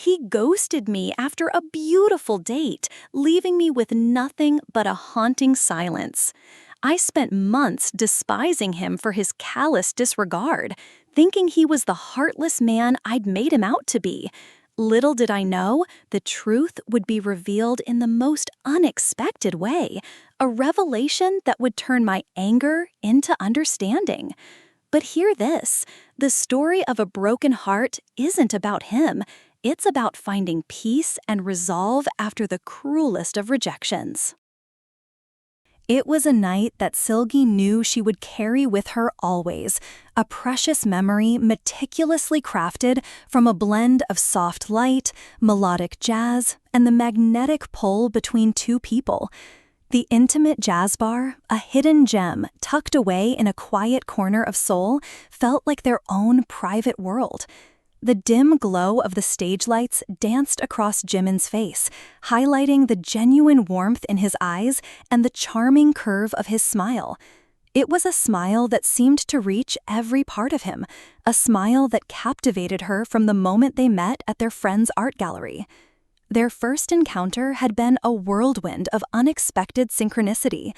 He ghosted me after a beautiful date, leaving me with nothing but a haunting silence. I spent months despising him for his callous disregard, thinking he was the heartless man I'd made him out to be. Little did I know, the truth would be revealed in the most unexpected way, a revelation that would turn my anger into understanding. But hear this, the story of a broken heart isn't about him. It's about finding peace and resolve after the cruelest of rejections. It was a night that Silgi knew she would carry with her always, a precious memory meticulously crafted from a blend of soft light, melodic jazz, and the magnetic pull between two people. The intimate jazz bar, a hidden gem tucked away in a quiet corner of Seoul, felt like their own private world. The dim glow of the stage lights danced across Jimin's face, highlighting the genuine warmth in his eyes and the charming curve of his smile. It was a smile that seemed to reach every part of him, a smile that captivated her from the moment they met at their friend's art gallery. Their first encounter had been a whirlwind of unexpected synchronicity.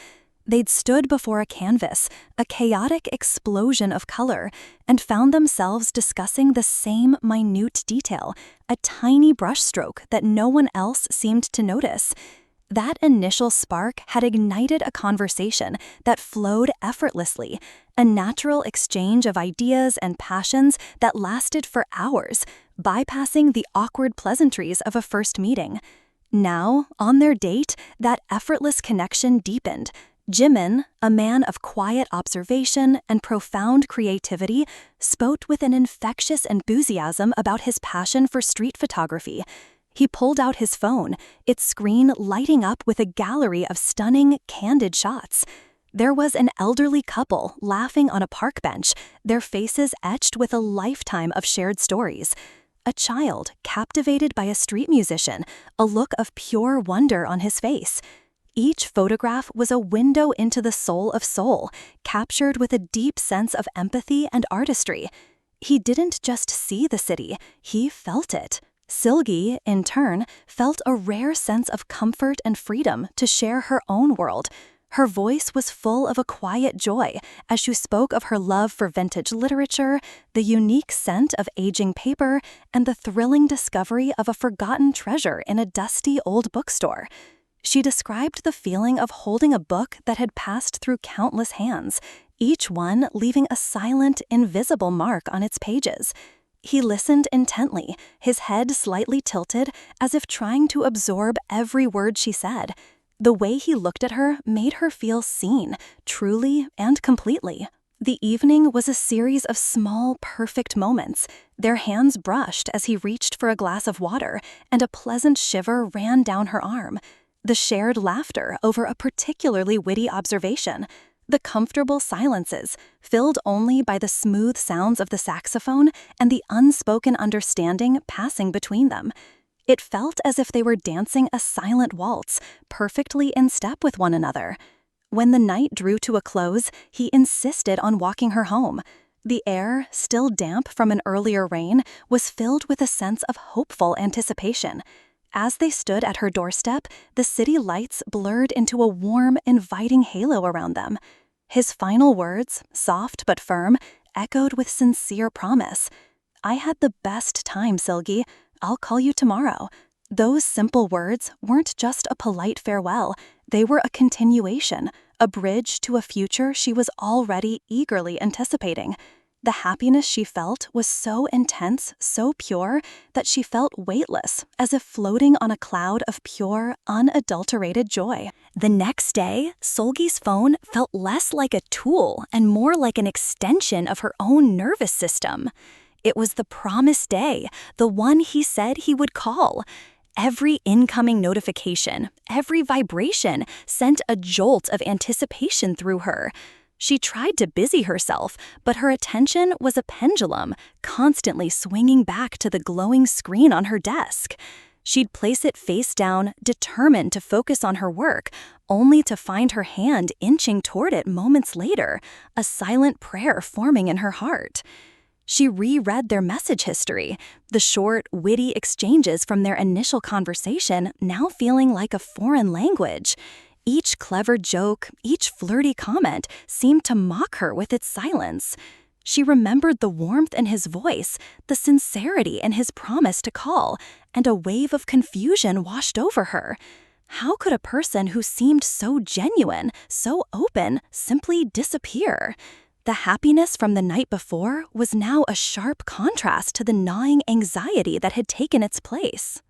They'd stood before a canvas, a chaotic explosion of color, and found themselves discussing the same minute detail, a tiny brushstroke that no one else seemed to notice. That initial spark had ignited a conversation that flowed effortlessly, a natural exchange of ideas and passions that lasted for hours, bypassing the awkward pleasantries of a first meeting. Now, on their date, that effortless connection deepened. Jimin, a man of quiet observation and profound creativity, spoke with an infectious enthusiasm about his passion for street photography. He pulled out his phone, its screen lighting up with a gallery of stunning, candid shots. There was an elderly couple laughing on a park bench, their faces etched with a lifetime of shared stories. A child captivated by a street musician, a look of pure wonder on his face. Each photograph was a window into the soul of Seoul, captured with a deep sense of empathy and artistry. He didn't just see the city, he felt it. Silgi, in turn, felt a rare sense of comfort and freedom to share her own world. Her voice was full of a quiet joy as she spoke of her love for vintage literature, the unique scent of aging paper, and the thrilling discovery of a forgotten treasure in a dusty old bookstore. She described the feeling of holding a book that had passed through countless hands, each one leaving a silent, invisible mark on its pages. He listened intently, his head slightly tilted, as if trying to absorb every word she said. The way he looked at her made her feel seen, truly and completely. The evening was a series of small, perfect moments. Their hands brushed as he reached for a glass of water, and a pleasant shiver ran down her arm. The shared laughter over a particularly witty observation, the comfortable silences, filled only by the smooth sounds of the saxophone and the unspoken understanding passing between them. It felt as if they were dancing a silent waltz, perfectly in step with one another. When the night drew to a close, he insisted on walking her home. The air, still damp from an earlier rain, was filled with a sense of hopeful anticipation. As they stood at her doorstep, the city lights blurred into a warm, inviting halo around them. His final words, soft but firm, echoed with sincere promise. "I had the best time, Silgi. I'll call you tomorrow." Those simple words weren't just a polite farewell. They were a continuation, a bridge to a future she was already eagerly anticipating. The happiness she felt was so intense, so pure, that she felt weightless, as if floating on a cloud of pure, unadulterated joy. The next day, Solgi's phone felt less like a tool and more like an extension of her own nervous system. It was the promised day, the one he said he would call. Every incoming notification, every vibration sent a jolt of anticipation through her. She tried to busy herself, but her attention was a pendulum, constantly swinging back to the glowing screen on her desk. She'd place it face down, determined to focus on her work, only to find her hand inching toward it moments later, a silent prayer forming in her heart. She reread their message history, the short, witty exchanges from their initial conversation now feeling like a foreign language. Each clever joke, each flirty comment seemed to mock her with its silence. She remembered the warmth in his voice, the sincerity in his promise to call, and a wave of confusion washed over her. How could a person who seemed so genuine, so open, simply disappear? The happiness from the night before was now a sharp contrast to the gnawing anxiety that had taken its place.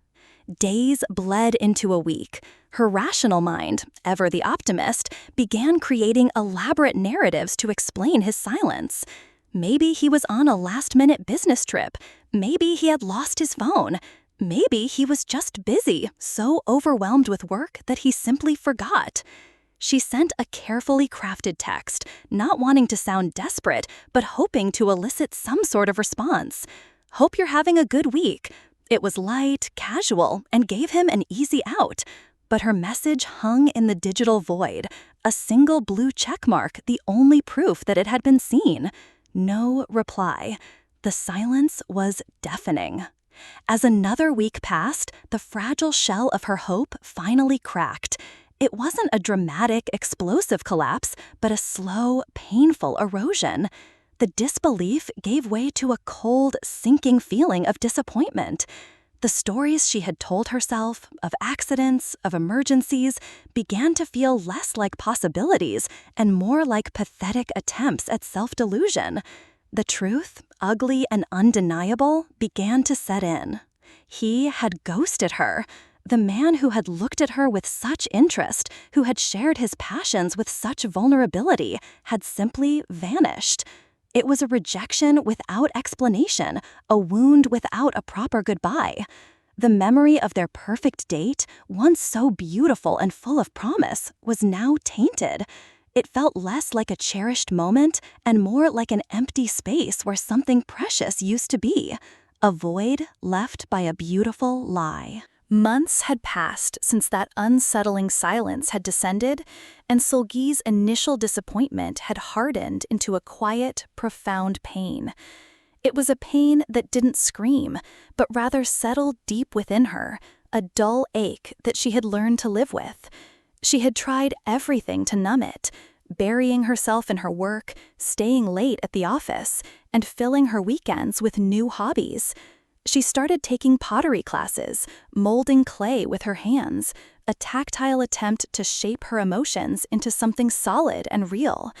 Days bled into a week. Her rational mind, ever the optimist, began creating elaborate narratives to explain his silence. Maybe he was on a last-minute business trip. Maybe he had lost his phone. Maybe he was just busy, so overwhelmed with work that he simply forgot. She sent a carefully crafted text, not wanting to sound desperate, but hoping to elicit some sort of response. "Hope you're having a good week." It was light, casual, and gave him an easy out. But her message hung in the digital void, a single blue checkmark, the only proof that it had been seen. No reply. The silence was deafening. As another week passed, the fragile shell of her hope finally cracked. It wasn't a dramatic, explosive collapse, but a slow, painful erosion. The disbelief gave way to a cold, sinking feeling of disappointment. The stories she had told herself, of accidents, of emergencies, began to feel less like possibilities and more like pathetic attempts at self-delusion. The truth, ugly and undeniable, began to set in. He had ghosted her. The man who had looked at her with such interest, who had shared his passions with such vulnerability, had simply vanished. It was a rejection without explanation, a wound without a proper goodbye. The memory of their perfect date, once so beautiful and full of promise, was now tainted. It felt less like a cherished moment and more like an empty space where something precious used to be, a void left by a beautiful lie. Months had passed since that unsettling silence had descended, and Solgi's initial disappointment had hardened into a quiet, profound pain. It was a pain that didn't scream, but rather settled deep within her, a dull ache that she had learned to live with. She had tried everything to numb it, burying herself in her work, staying late at the office, and filling her weekends with new hobbies. She started taking pottery classes, molding clay with her hands, a tactile attempt to shape her emotions into something solid and real.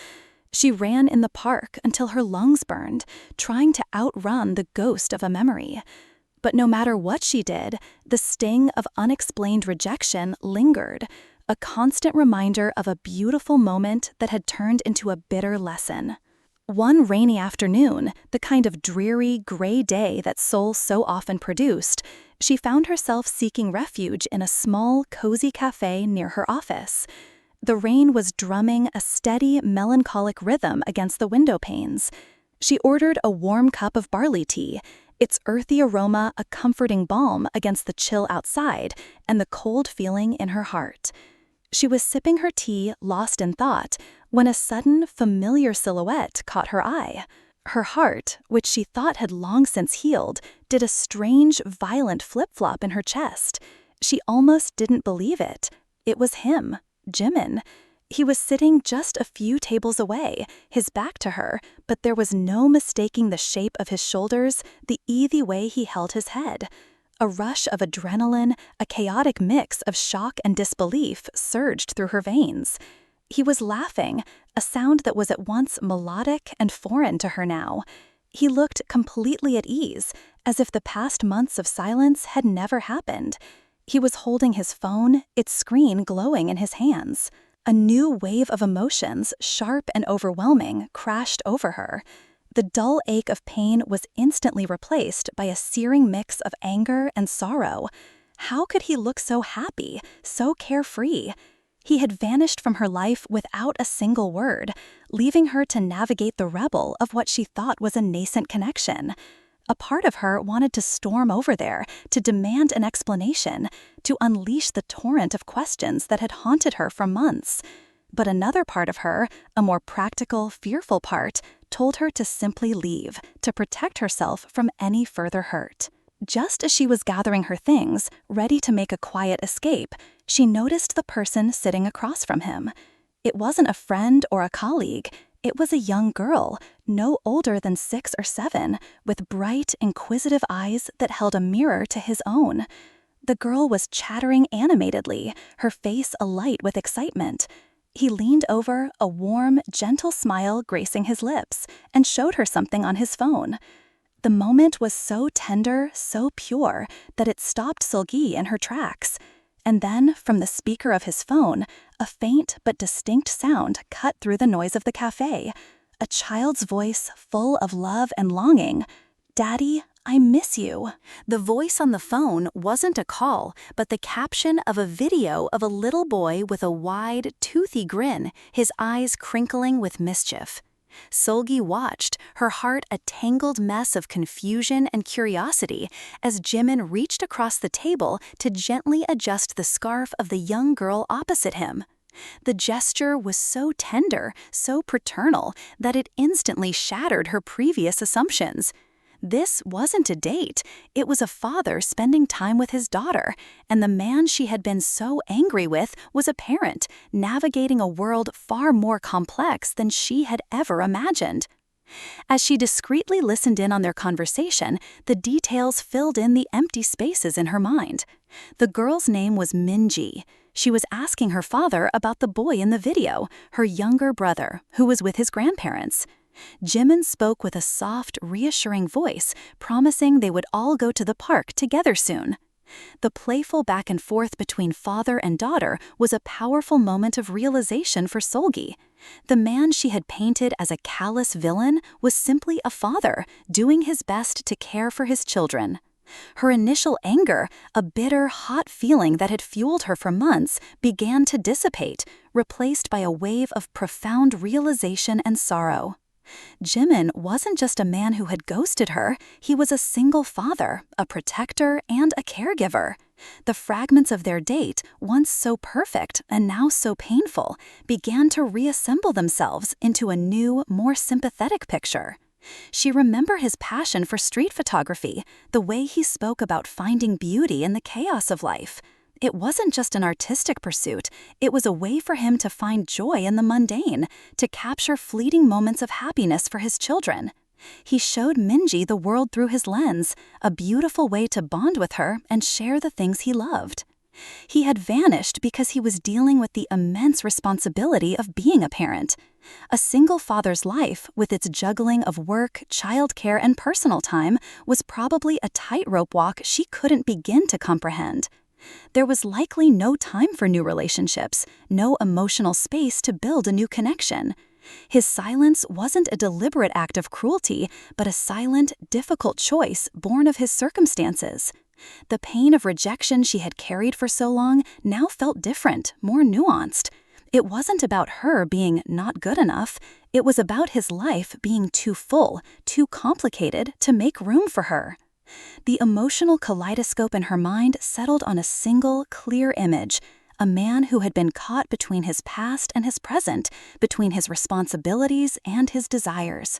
She ran in the park until her lungs burned, trying to outrun the ghost of a memory. But no matter what she did, the sting of unexplained rejection lingered, a constant reminder of a beautiful moment that had turned into a bitter lesson. One rainy afternoon, the kind of dreary, gray day that Seoul so often produced, she found herself seeking refuge in a small, cozy cafe near her office. The rain was drumming a steady, melancholic rhythm against the window panes. She ordered a warm cup of barley tea, its earthy aroma a comforting balm against the chill outside and the cold feeling in her heart. She was sipping her tea, lost in thought, when a sudden, familiar silhouette caught her eye. Her heart, which she thought had long since healed, did a strange, violent flip-flop in her chest. She almost didn't believe it. It was him, Jimin. He was sitting just a few tables away, his back to her, but there was no mistaking the shape of his shoulders, the easy way he held his head. A rush of adrenaline, a chaotic mix of shock and disbelief surged through her veins. He was laughing, a sound that was at once melodic and foreign to her now. He looked completely at ease, as if the past months of silence had never happened. He was holding his phone, its screen glowing in his hands. A new wave of emotions, sharp and overwhelming, crashed over her. The dull ache of pain was instantly replaced by a searing mix of anger and sorrow. How could he look so happy, so carefree? He had vanished from her life without a single word, leaving her to navigate the rubble of what she thought was a nascent connection. A part of her wanted to storm over there, to demand an explanation, to unleash the torrent of questions that had haunted her for months. But another part of her, a more practical, fearful part, told her to simply leave, to protect herself from any further hurt. Just as she was gathering her things, ready to make a quiet escape, she noticed the person sitting across from him. It wasn't a friend or a colleague. It was a young girl, no older than 6 or 7, with bright, inquisitive eyes that held a mirror to his own. The girl was chattering animatedly, her face alight with excitement. He leaned over, a warm, gentle smile gracing his lips, and showed her something on his phone. The moment was so tender, so pure, that it stopped Seulgi in her tracks. And then, from the speaker of his phone, a faint but distinct sound cut through the noise of the cafe. A child's voice full of love and longing. "Daddy, I miss you." The voice on the phone wasn't a call, but the caption of a video of a little boy with a wide, toothy grin, his eyes crinkling with mischief. Seulgi watched, her heart a tangled mess of confusion and curiosity, as Jimin reached across the table to gently adjust the scarf of the young girl opposite him. The gesture was so tender, so paternal, that it instantly shattered her previous assumptions. This wasn't a date, it was a father spending time with his daughter, and the man she had been so angry with was a parent, navigating a world far more complex than she had ever imagined. As she discreetly listened in on their conversation, the details filled in the empty spaces in her mind. The girl's name was Minji. She was asking her father about the boy in the video, her younger brother, who was with his grandparents. Jimin spoke with a soft, reassuring voice, promising they would all go to the park together soon. The playful back and forth between father and daughter was a powerful moment of realization for Seulgi. The man she had painted as a callous villain was simply a father, doing his best to care for his children. Her initial anger, a bitter, hot feeling that had fueled her for months, began to dissipate, replaced by a wave of profound realization and sorrow. Jimin wasn't just a man who had ghosted her, he was a single father, a protector, and a caregiver. The fragments of their date, once so perfect and now so painful, began to reassemble themselves into a new, more sympathetic picture. She remembered his passion for street photography, the way he spoke about finding beauty in the chaos of life. It wasn't just an artistic pursuit, it was a way for him to find joy in the mundane, to capture fleeting moments of happiness for his children. He showed Minji the world through his lens, a beautiful way to bond with her and share the things he loved. He had vanished because he was dealing with the immense responsibility of being a parent. A single father's life, with its juggling of work, childcare, and personal time, was probably a tightrope walk she couldn't begin to comprehend. There was likely no time for new relationships, no emotional space to build a new connection. His silence wasn't a deliberate act of cruelty, but a silent, difficult choice born of his circumstances. The pain of rejection she had carried for so long now felt different, more nuanced. It wasn't about her being not good enough, it was about his life being too full, too complicated to make room for her. The emotional kaleidoscope in her mind settled on a single, clear image, a man who had been caught between his past and his present, between his responsibilities and his desires.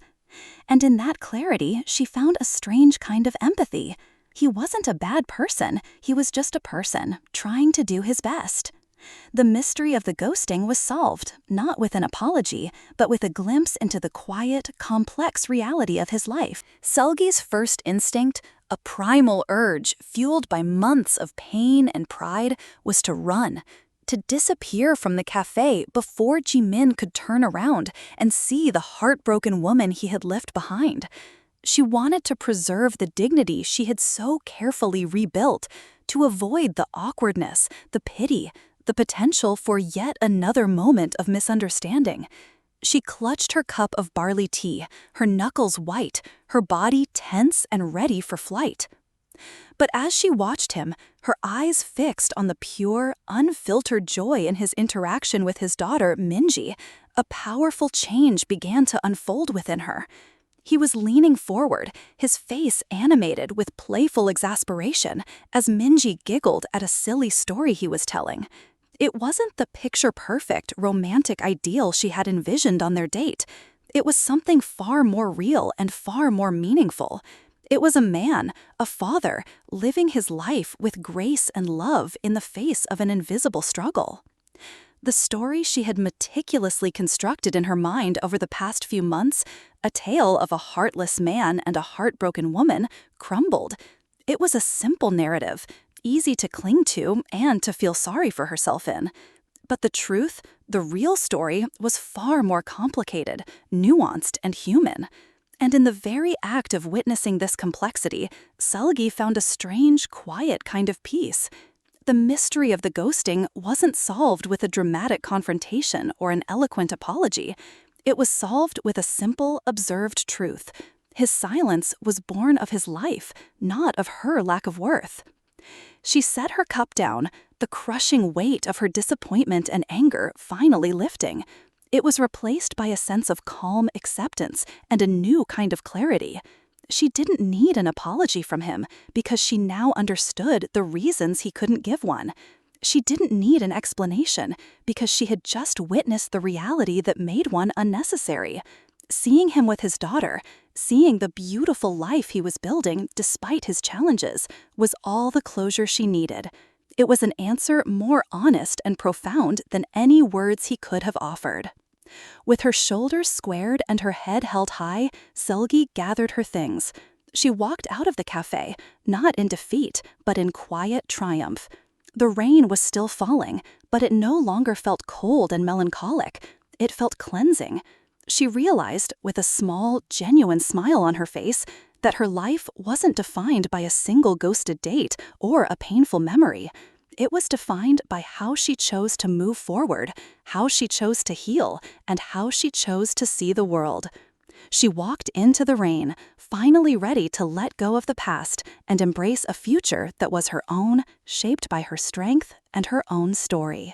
And in that clarity, she found a strange kind of empathy. He wasn't a bad person, he was just a person, trying to do his best. The mystery of the ghosting was solved, not with an apology, but with a glimpse into the quiet, complex reality of his life. Seulgi's first instinct, a primal urge fueled by months of pain and pride, was to run, to disappear from the cafe before Jimin could turn around and see the heartbroken woman he had left behind. She wanted to preserve the dignity she had so carefully rebuilt, to avoid the awkwardness, the pity, the potential for yet another moment of misunderstanding. She clutched her cup of barley tea, her knuckles white, her body tense and ready for flight. But as she watched him, her eyes fixed on the pure, unfiltered joy in his interaction with his daughter, Minji, a powerful change began to unfold within her. He was leaning forward, his face animated with playful exasperation, as Minji giggled at a silly story he was telling. It wasn't the picture-perfect, romantic ideal she had envisioned on their date. It was something far more real and far more meaningful. It was a man, a father, living his life with grace and love in the face of an invisible struggle. The story she had meticulously constructed in her mind over the past few months, a tale of a heartless man and a heartbroken woman, crumbled. It was a simple narrative, easy to cling to and to feel sorry for herself in. But the truth, the real story, was far more complicated, nuanced, and human. And in the very act of witnessing this complexity, Selgi found a strange, quiet kind of peace. The mystery of the ghosting wasn't solved with a dramatic confrontation or an eloquent apology. It was solved with a simple, observed truth. His silence was born of his life, not of her lack of worth. She set her cup down, the crushing weight of her disappointment and anger finally lifting. It was replaced by a sense of calm acceptance and a new kind of clarity. She didn't need an apology from him because she now understood the reasons he couldn't give one. She didn't need an explanation because she had just witnessed the reality that made one unnecessary. Seeing him with his daughter, seeing the beautiful life he was building despite his challenges, was all the closure she needed. It was an answer more honest and profound than any words he could have offered. With her shoulders squared and her head held high, Selgi gathered her things. She walked out of the cafe, not in defeat, but in quiet triumph. The rain was still falling, but it no longer felt cold and melancholic. It felt cleansing. She realized, with a small, genuine smile on her face, that her life wasn't defined by a single ghosted date or a painful memory. It was defined by how she chose to move forward, how she chose to heal, and how she chose to see the world. She walked into the rain, finally ready to let go of the past and embrace a future that was her own, shaped by her strength and her own story.